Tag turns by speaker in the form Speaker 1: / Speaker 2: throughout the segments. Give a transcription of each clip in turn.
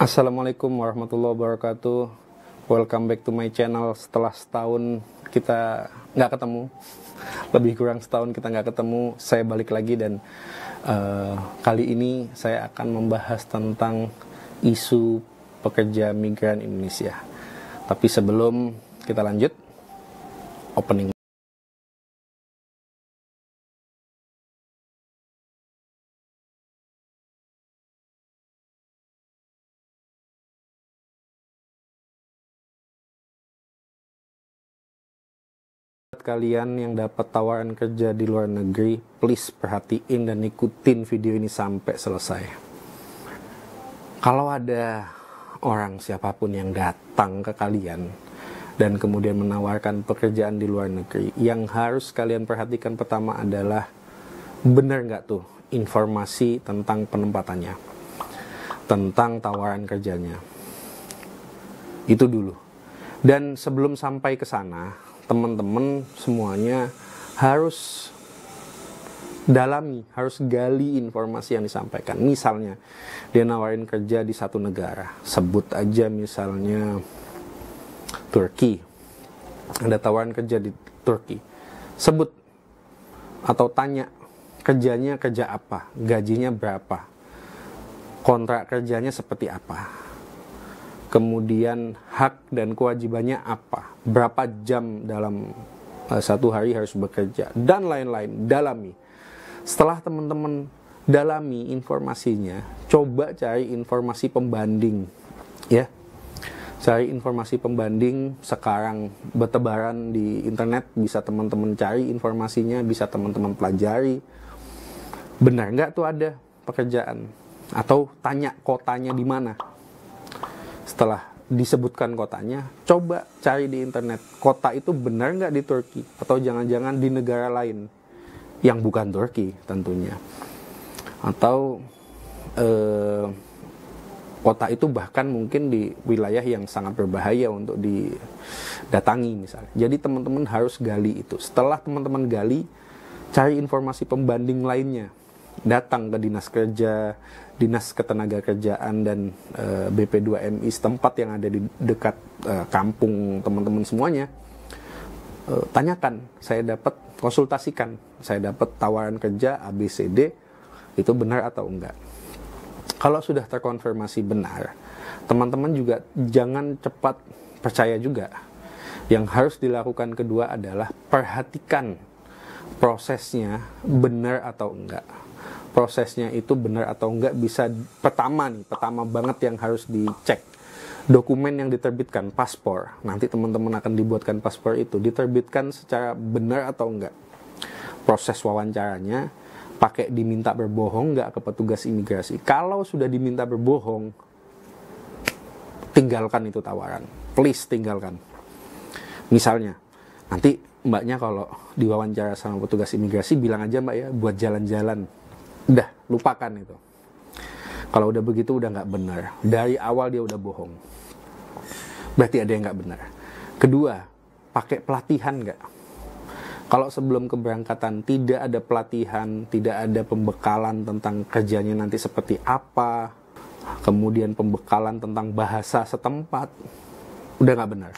Speaker 1: Assalamualaikum warahmatullahi wabarakatuh. Welcome back to my channel. Setelah setahun kita nggak ketemu, lebih kurang setahun kita nggak ketemu, saya balik lagi dan kali ini saya akan membahas tentang isu pekerja migran Indonesia. Tapi sebelum kita lanjut, opening. Kalian yang dapat tawaran kerja di luar negeri, please perhatiin dan ikutin video ini sampai selesai. Kalau ada orang siapapun yang datang ke kalian dan kemudian menawarkan pekerjaan di luar negeri, yang harus kalian perhatikan pertama adalah benar nggak tuh informasi tentang penempatannya, tentang tawaran kerjanya. Itu dulu. Dan sebelum sampai ke sana, teman-teman semuanya harus dalami, harus gali informasi yang disampaikan. Misalnya, dia nawarin kerja di satu negara, sebut aja misalnya Turki. Ada tawaran kerja di Turki. Sebut atau tanya kerjanya kerja apa, gajinya berapa, kontrak kerjanya seperti apa. Kemudian hak dan kewajibannya apa, berapa jam dalam satu hari harus bekerja, dan lain-lain. Dalami. Setelah teman-teman dalami informasinya, coba cari informasi pembanding, ya. Cari informasi pembanding sekarang bertebaran di internet, bisa teman-teman cari informasinya, bisa teman-teman pelajari. Benar nggak tuh ada pekerjaan? Atau tanya kotanya di mana? Setelah disebutkan kotanya, coba cari di internet, kota itu benar nggak di Turki, atau jangan-jangan di negara lain yang bukan Turki tentunya, atau kota itu bahkan mungkin di wilayah yang sangat berbahaya untuk didatangi misalnya. Jadi teman-teman harus gali itu. Setelah teman-teman gali, cari informasi pembanding lainnya. Datang ke dinas kerja, dinas ketenagakerjaan dan BP2MI setempat yang ada di dekat kampung teman-teman semuanya. Tanyakan, saya dapat, konsultasikan, saya dapat tawaran kerja ABCD, itu benar atau enggak. Kalau sudah terkonfirmasi benar, teman-teman juga jangan cepat percaya juga. Yang harus dilakukan kedua adalah perhatikan prosesnya benar atau enggak. Prosesnya itu benar atau enggak bisa pertama banget yang harus dicek. Dokumen yang diterbitkan, paspor. Nanti teman-teman akan dibuatkan paspor itu, diterbitkan secara benar atau enggak. Proses wawancaranya, pakai diminta berbohong enggak ke petugas imigrasi. Kalau sudah diminta berbohong, tinggalkan itu tawaran. Please tinggalkan. Misalnya, nanti mbaknya kalau diwawancara sama petugas imigrasi, bilang aja mbak ya, buat jalan-jalan. Udah, lupakan itu. Kalau udah begitu udah nggak benar. Dari awal dia udah bohong. Berarti ada yang nggak benar. Kedua, pakai pelatihan nggak? Kalau sebelum keberangkatan tidak ada pelatihan, tidak ada pembekalan tentang kerjanya nanti seperti apa, kemudian pembekalan tentang bahasa setempat, udah nggak benar.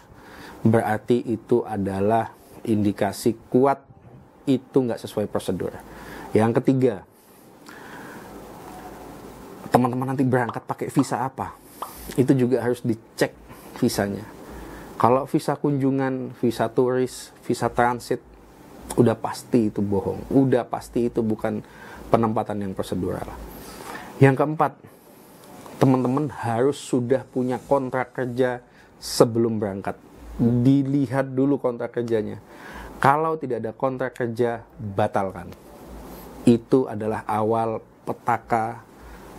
Speaker 1: Berarti itu adalah indikasi kuat itu nggak sesuai prosedur. Yang ketiga, teman-teman nanti berangkat pakai visa apa? Itu juga harus dicek visanya. Kalau visa kunjungan, visa turis, visa transit, udah pasti itu bohong. Udah pasti itu bukan penempatan yang prosedural. Yang keempat, teman-teman harus sudah punya kontrak kerja sebelum berangkat. Dilihat dulu kontrak kerjanya. Kalau tidak ada kontrak kerja, batalkan. Itu adalah awal petaka,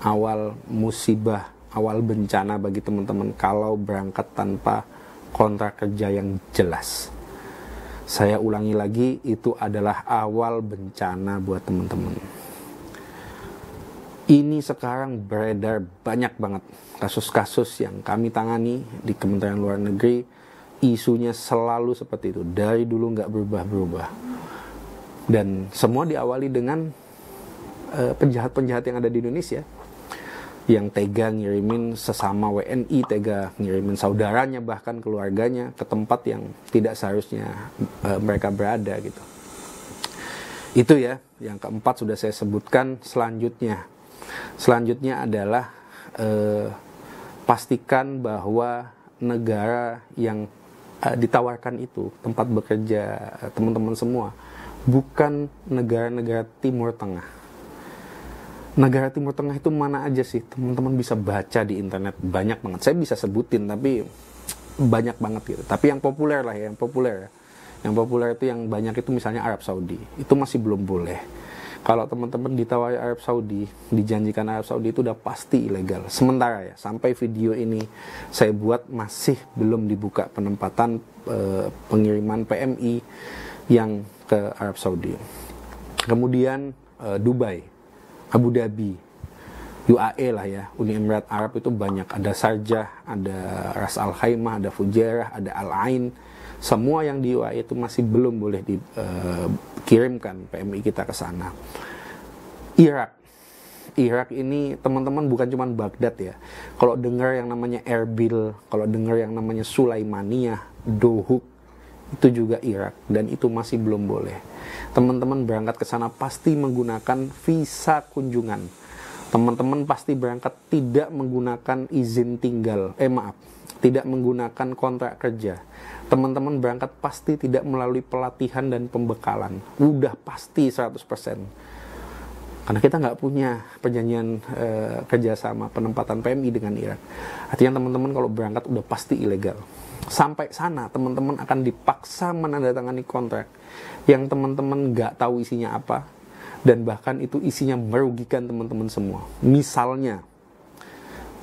Speaker 1: awal musibah, awal bencana bagi teman-teman kalau berangkat tanpa kontrak kerja yang jelas. Saya ulangi lagi, itu adalah awal bencana buat teman-teman. Ini sekarang beredar banyak banget kasus-kasus yang kami tangani di Kementerian Luar Negeri. Isunya selalu seperti itu, dari dulu nggak berubah-berubah. Dan semua diawali dengan penjahat-penjahat yang ada di Indonesia. yang tega ngirimin sesama WNI, tega ngirimin saudaranya bahkan keluarganya ke tempat yang tidak seharusnya mereka berada gitu. Itu ya, yang keempat sudah saya sebutkan. Selanjutnya adalah pastikan bahwa negara yang ditawarkan itu, tempat bekerja teman-teman semua, bukan negara-negara Timur Tengah. Negara Timur Tengah itu mana aja sih? Teman-teman bisa baca di internet, banyak banget. Saya bisa sebutin, tapi banyak banget gitu. Tapi yang populer lah ya, yang populer. Yang populer itu yang banyak itu misalnya Arab Saudi. Itu masih belum boleh. Kalau teman-teman ditawari Arab Saudi, dijanjikan Arab Saudi itu udah pasti ilegal. Sementara ya, sampai video ini saya buat masih belum dibuka penempatan pengiriman PMI yang ke Arab Saudi. Kemudian Dubai, Abu Dhabi, UAE lah ya, Uni Emirat Arab itu banyak. Ada Sharjah, ada Ras Al Khaimah, ada Fujairah, ada Al Ain. Semua yang di UAE itu masih belum boleh dikirimkan PMI kita ke sana. Irak ini teman-teman bukan cuma Baghdad ya. Kalau dengar yang namanya Erbil, kalau dengar yang namanya Sulaimaniyah, Dohuk, itu juga Irak, dan itu masih belum boleh. Teman-teman berangkat ke sana pasti menggunakan visa kunjungan. Teman-teman pasti berangkat tidak menggunakan izin tinggal. Tidak menggunakan kontrak kerja. Teman-teman berangkat pasti tidak melalui pelatihan dan pembekalan. Udah pasti 100%. Karena kita nggak punya perjanjian kerjasama penempatan PMI dengan Irak. Artinya teman-teman kalau berangkat udah pasti ilegal. Sampai sana teman-teman akan dipaksa menandatangani kontrak yang teman-teman nggak tahu isinya apa, dan bahkan itu isinya merugikan teman-teman semua. Misalnya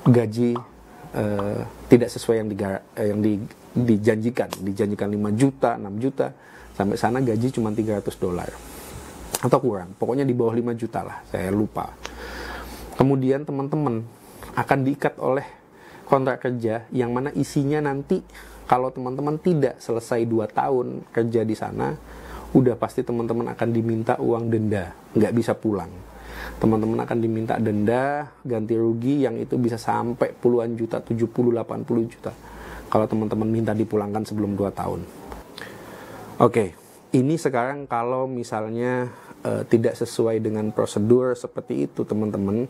Speaker 1: gaji tidak sesuai yang dijanjikan 5 juta, 6 juta, sampai sana gaji cuma $300 atau kurang, pokoknya di bawah 5 juta lah, saya lupa. Kemudian teman-teman akan diikat oleh kontrak kerja yang mana isinya nanti kalau teman-teman tidak selesai 2 tahun kerja di sana, udah pasti teman-teman akan diminta uang denda, nggak bisa pulang. Teman-teman akan diminta denda, ganti rugi yang itu bisa sampai puluhan juta, 70-80 juta. Kalau teman-teman minta dipulangkan sebelum 2 tahun. Oke, ini sekarang kalau misalnya tidak sesuai dengan prosedur seperti itu teman-teman,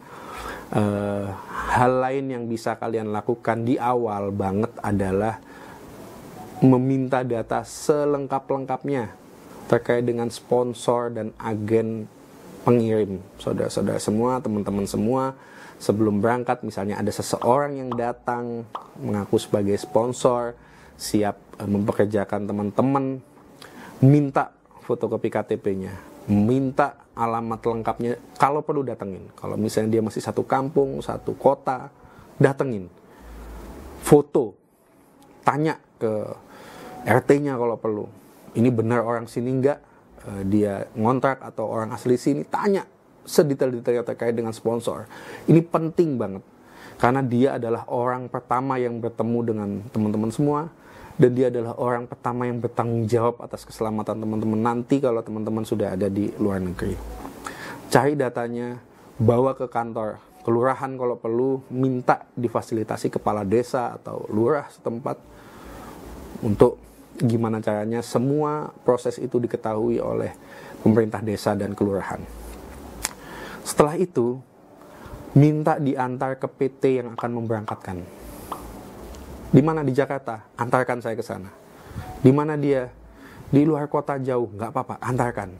Speaker 1: hal lain yang bisa kalian lakukan di awal banget adalah meminta data selengkap-lengkapnya terkait dengan sponsor dan agen pengirim. Saudara-saudara semua, teman-teman semua, sebelum berangkat misalnya ada seseorang yang datang mengaku sebagai sponsor, siap mempekerjakan teman-teman, minta fotokopi KTP-nya, minta alamat lengkapnya, kalau perlu datengin. Kalau misalnya dia masih satu kampung, satu kota, datengin. Foto, tanya ke RT-nya kalau perlu. Ini benar orang sini enggak? Dia ngontrak atau orang asli sini? Tanya sedetail-detailnya terkait dengan sponsor. Ini penting banget. Karena dia adalah orang pertama yang bertemu dengan teman-teman semua. Dan dia adalah orang pertama yang bertanggung jawab atas keselamatan teman-teman nanti kalau teman-teman sudah ada di luar negeri. Cari datanya, bawa ke kantor kelurahan kalau perlu, minta difasilitasi kepala desa atau lurah setempat untuk gimana caranya semua proses itu diketahui oleh pemerintah desa dan kelurahan. Setelah itu, minta diantar ke PT yang akan memberangkatkan. Di mana? Di Jakarta, antarkan saya ke sana. Di mana dia? Di luar kota jauh, nggak apa-apa, antarkan.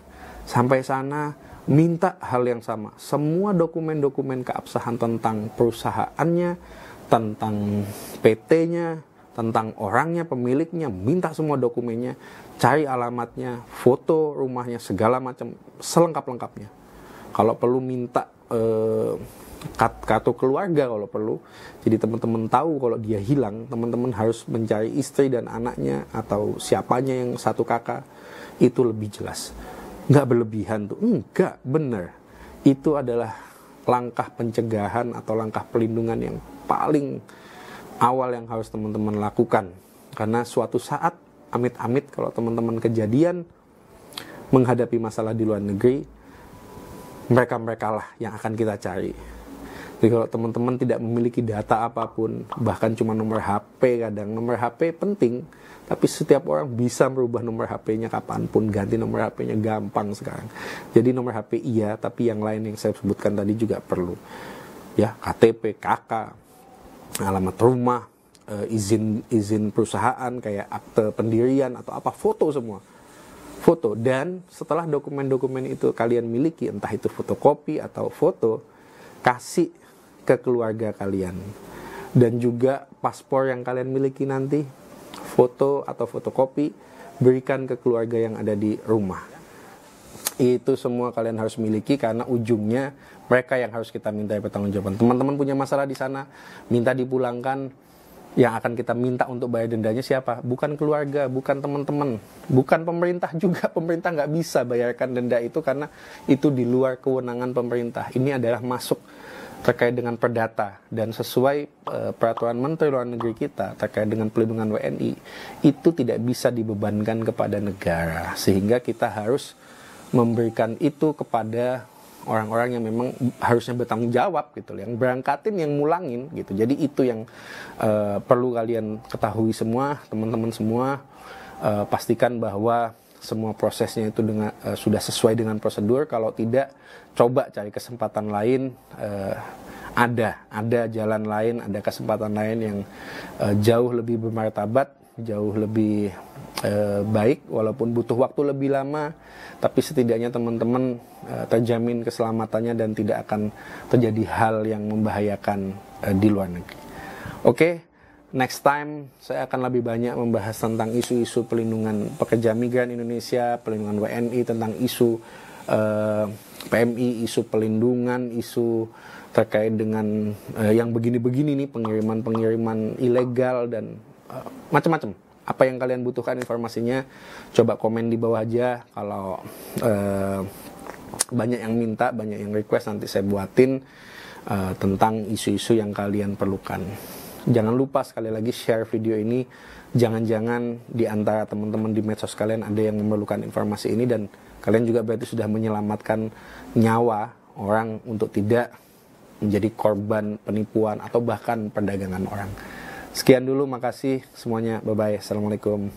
Speaker 1: Sampai sana, minta hal yang sama. Semua dokumen-dokumen keabsahan tentang perusahaannya, tentang PT-nya, tentang orangnya, pemiliknya, minta semua dokumennya, cari alamatnya, foto rumahnya, segala macam, selengkap-lengkapnya. Kalau perlu minta kartu keluarga kalau perlu. Jadi teman-teman tahu kalau dia hilang, teman-teman harus mencari istri dan anaknya atau siapanya yang satu kakak, itu lebih jelas. Nggak berlebihan tuh, enggak, bener. Itu adalah langkah pencegahan atau langkah pelindungan yang paling awal yang harus teman-teman lakukan. Karena suatu saat, amit-amit kalau teman-teman kejadian menghadapi masalah di luar negeri, mereka-mereka lah yang akan kita cari. Jadi kalau teman-teman tidak memiliki data apapun, bahkan cuma nomor HP, kadang nomor HP penting, tapi setiap orang bisa merubah nomor HP-nya kapanpun, ganti nomor HP-nya gampang sekarang. Jadi nomor HP iya, tapi yang lain yang saya sebutkan tadi juga perlu. Ya, KTP, KK, alamat rumah, izin perusahaan kayak akte pendirian atau apa, foto semua. Foto, dan setelah dokumen-dokumen itu kalian miliki, entah itu fotokopi atau foto, kasih ke keluarga kalian. Dan juga paspor yang kalian miliki nanti, foto atau fotokopi, berikan ke keluarga yang ada di rumah. Itu semua kalian harus miliki, karena ujungnya mereka yang harus kita minta pertanggungjawaban. Teman-teman punya masalah di sana, minta dipulangkan, yang akan kita minta untuk bayar dendanya siapa? Bukan keluarga, bukan teman-teman, bukan pemerintah juga. Pemerintah nggak bisa bayarkan denda itu karena itu di luar kewenangan pemerintah. Ini adalah masuk terkait dengan perdata, dan sesuai peraturan Menteri Luar Negeri kita terkait dengan pelindungan WNI, itu tidak bisa dibebankan kepada negara, sehingga kita harus memberikan itu kepada orang-orang yang memang harusnya bertanggung jawab gitu, yang berangkatin, yang mulangin gitu. Jadi itu yang perlu kalian ketahui semua, teman-teman semua. Pastikan bahwa semua prosesnya itu sudah sesuai dengan prosedur. Kalau tidak, coba cari kesempatan lain. Ada jalan lain, ada kesempatan lain yang jauh lebih bermartabat, jauh lebih baik, walaupun butuh waktu lebih lama, tapi setidaknya teman-teman terjamin keselamatannya dan tidak akan terjadi hal yang membahayakan di luar negeri. Oke, next time saya akan lebih banyak membahas tentang isu-isu pelindungan pekerja migran Indonesia, pelindungan WNI, tentang isu PMI, isu pelindungan, isu terkait dengan yang begini-begini nih, pengiriman ilegal dan macam-macam. Apa yang kalian butuhkan informasinya, coba komen di bawah aja. Kalau banyak yang minta, banyak yang request, nanti saya buatin tentang isu-isu yang kalian perlukan. Jangan lupa sekali lagi share video ini. Jangan-jangan di antara teman-teman di medsos kalian ada yang memerlukan informasi ini, dan kalian juga berarti sudah menyelamatkan nyawa orang untuk tidak menjadi korban penipuan atau bahkan perdagangan orang. Sekian dulu, makasih semuanya, bye-bye, assalamualaikum.